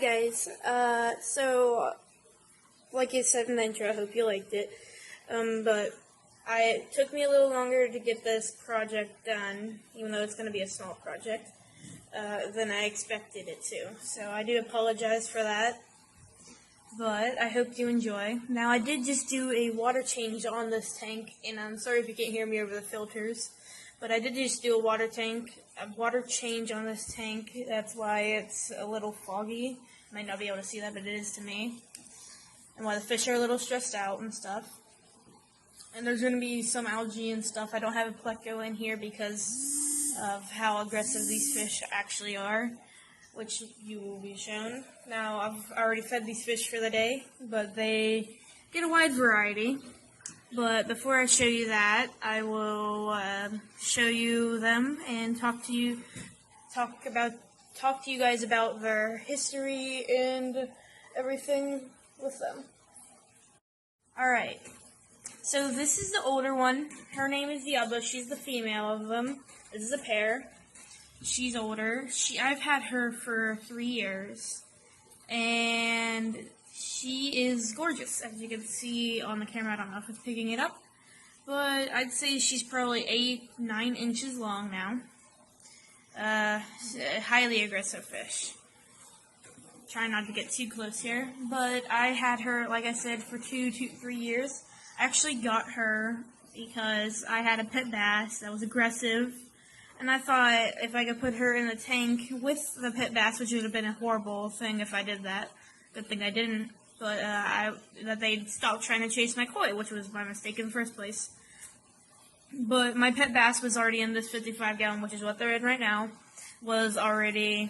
guys. Like I said in the intro, I hope you liked it. But it took me a little longer to get this project done, even though it's going to be a small project, than I expected it to. So I do apologize for that. But I hope you enjoy. Now, I did just do a water change on this tank, and I'm sorry if you can't hear me over the filters. But I did just do a water change on this tank. That's why it's a little foggy. Might not be able to see that, but it is to me. And why the fish are a little stressed out and stuff. And there's going to be some algae and stuff. I don't have a pleco in here because of how aggressive these fish actually are, which you will be shown. Now, I've already fed these fish for the day, but they get a wide variety. But before I show you that, I will show you them and talk to you guys about their history and everything with them. Alright, so this is the older one. Her name is Diablo. She's the female of them. This is a pair. She's older. I've had her for 3 years, and she is gorgeous, as you can see on the camera. I don't know if it's picking it up, but I'd say she's probably 8-9 inches long now. A highly aggressive fish. Try not to get too close here, but I had her, like I said, for 3 years. I actually got her because I had a pet bass that was aggressive, and I thought if I could put her in the tank with the pet bass, which would have been a horrible thing if I did that. Good thing I didn't, but that they'd stop trying to chase my koi, which was my mistake in the first place. But my pet bass was already in this 55-gallon, which is what they're in right now, was already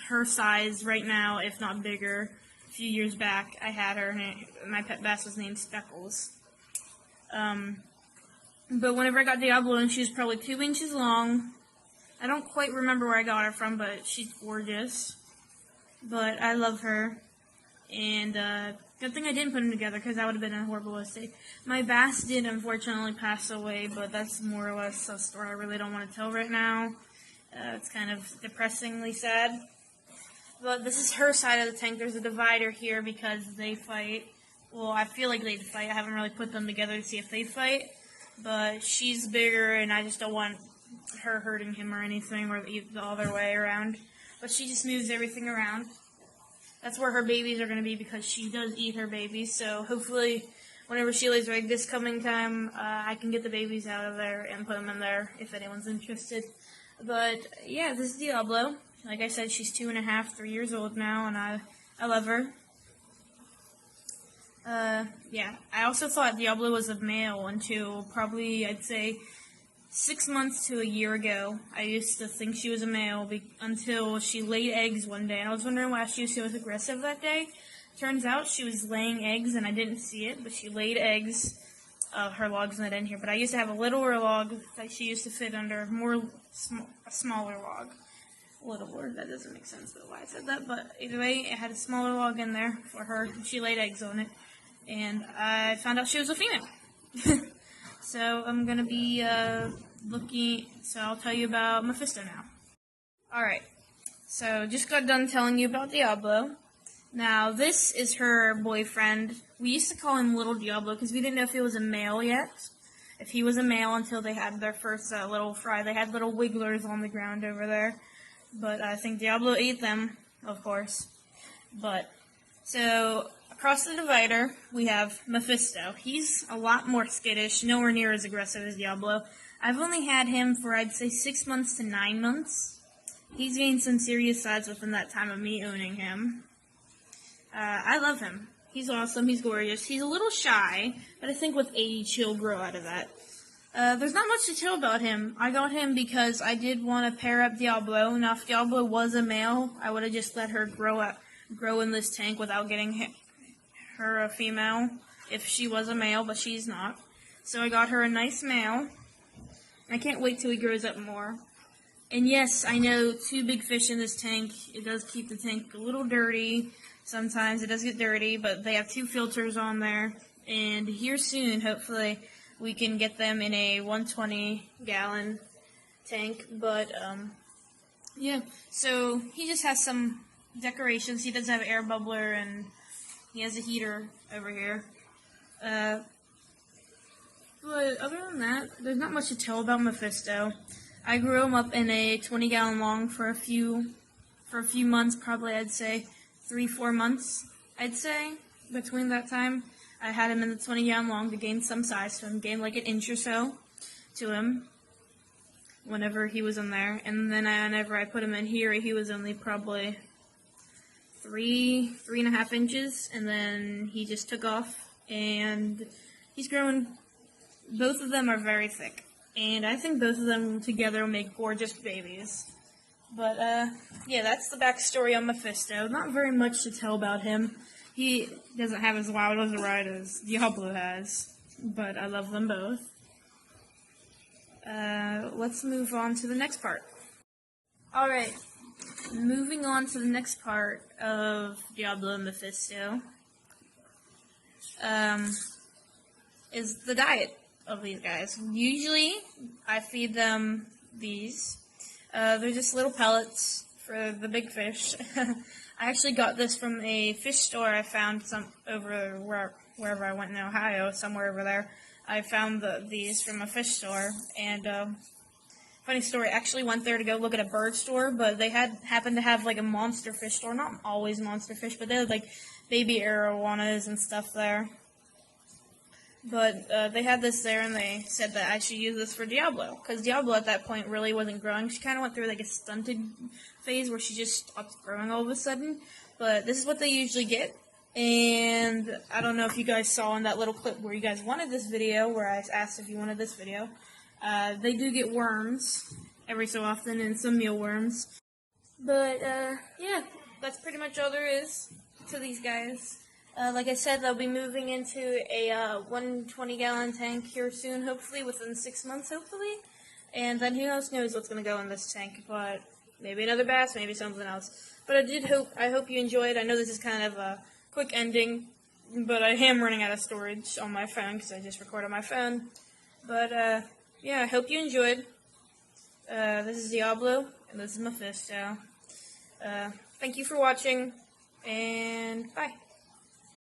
her size right now, if not bigger. A few years back, I had her, and my pet bass was named Speckles. But whenever I got Diablo, and she was probably 2 inches long. I don't quite remember where I got her from, but she's gorgeous. But I love her, and good thing I didn't put them together, because that would have been a horrible mistake. My bass did unfortunately pass away, but that's more or less a story I really don't want to tell right now. It's kind of depressingly sad. But this is her side of the tank. There's a divider here because they fight. Well, I feel like they'd fight. I haven't really put them together to see if they fight. But she's bigger, and I just don't want her hurting him or anything, or the other way around. But she just moves everything around. That's where her babies are going to be, because she does eat her babies. So hopefully, whenever she lays her egg this coming time, I can get the babies out of there and put them in there if anyone's interested. But yeah, this is Diablo. Like I said, she's 2.5, 3 years old now, and I love her. Yeah, I also thought Diablo was a male until probably, I'd say, 6 months to a year ago. I used to think she was a male until she laid eggs one day, and I was wondering why she was so aggressive that day. Turns out she was laying eggs, and I didn't see it, but she laid eggs. Her log's not in here, but I used to have a littler log that she used to fit under, a smaller log. Littler, that doesn't make sense, but why I said that, but either way, it had a smaller log in there for her. She laid eggs on it, and I found out she was a female. So I'm going to be so I'll tell you about Maphisto now. Alright, so just got done telling you about Diablo. Now, this is her boyfriend. We used to call him Little Diablo because we didn't know if he was a male yet. If he was a male until they had their first little fry. They had little wigglers on the ground over there. But I think Diablo ate them, of course. So, across the divider, we have Maphisto. He's a lot more skittish, nowhere near as aggressive as Diablo. I've only had him for, I'd say, 6 months to 9 months. He's gained some serious size within that time of me owning him. I love him. He's awesome, he's gorgeous. He's a little shy, but I think with age, he'll grow out of that. There's not much to tell about him. I got him because I did want to pair up Diablo. Now, if Diablo was a male, I would have just let her grow in this tank without getting her a female if she was a male, but she's not. So I got her a nice male. I can't wait till he grows up more. And yes, I know 2 big fish in this tank. It does keep the tank a little dirty. Sometimes it does get dirty, but they have 2 filters on there. And here soon, hopefully, we can get them in a 120-gallon tank. But, yeah. So, he just has some decorations. He does have an air bubbler, and he has a heater over here. But other than that, there's not much to tell about Mephisto. I grew him up in a 20-gallon long for a few months, probably I'd say 3-4 months, I'd say. Between that time, I had him in the 20-gallon long to gain some size to him, gain like an inch or so to him whenever he was in there. And then whenever I put him in here, he was only probably 3.5 inches, and then he just took off, and he's grown. Both of them are very thick, and I think both of them together will make gorgeous babies. But, yeah, that's the backstory on Mephisto. Not very much to tell about him. He doesn't have as wild as a ride as Diablo has, but I love them both. Let's move on to the next part. Alright, moving on to the next part of Diablo and Mephisto, is the diet of these guys. Usually, I feed them these. They're just little pellets for the big fish. I actually got this from a fish store I found wherever I went in Ohio, somewhere over there. I found these from a fish store, and funny story, I actually went there to go look at a bird store, but they happened to have like a monster fish store. Not always monster fish, but they had like baby arowanas and stuff there. But they had this there, and they said that I should use this for Diablo, because Diablo at that point really wasn't growing. She kind of went through like a stunted phase where she just stopped growing all of a sudden. But this is what they usually get, and I don't know if you guys saw in that little clip where you guys wanted this video, where I asked if you wanted this video. They do get worms every so often, and some mealworms. But yeah, that's pretty much all there is to these guys. Like I said, they'll be moving into a 120-gallon tank here soon, hopefully within 6 months, hopefully. And then who else knows what's going to go in this tank, but maybe another bass, maybe something else. But I hope you enjoyed. I know this is kind of a quick ending, but I am running out of storage on my phone because I just record on my phone. But yeah, I hope you enjoyed. This is Diablo, and this is Mephisto. Thank you for watching, and bye.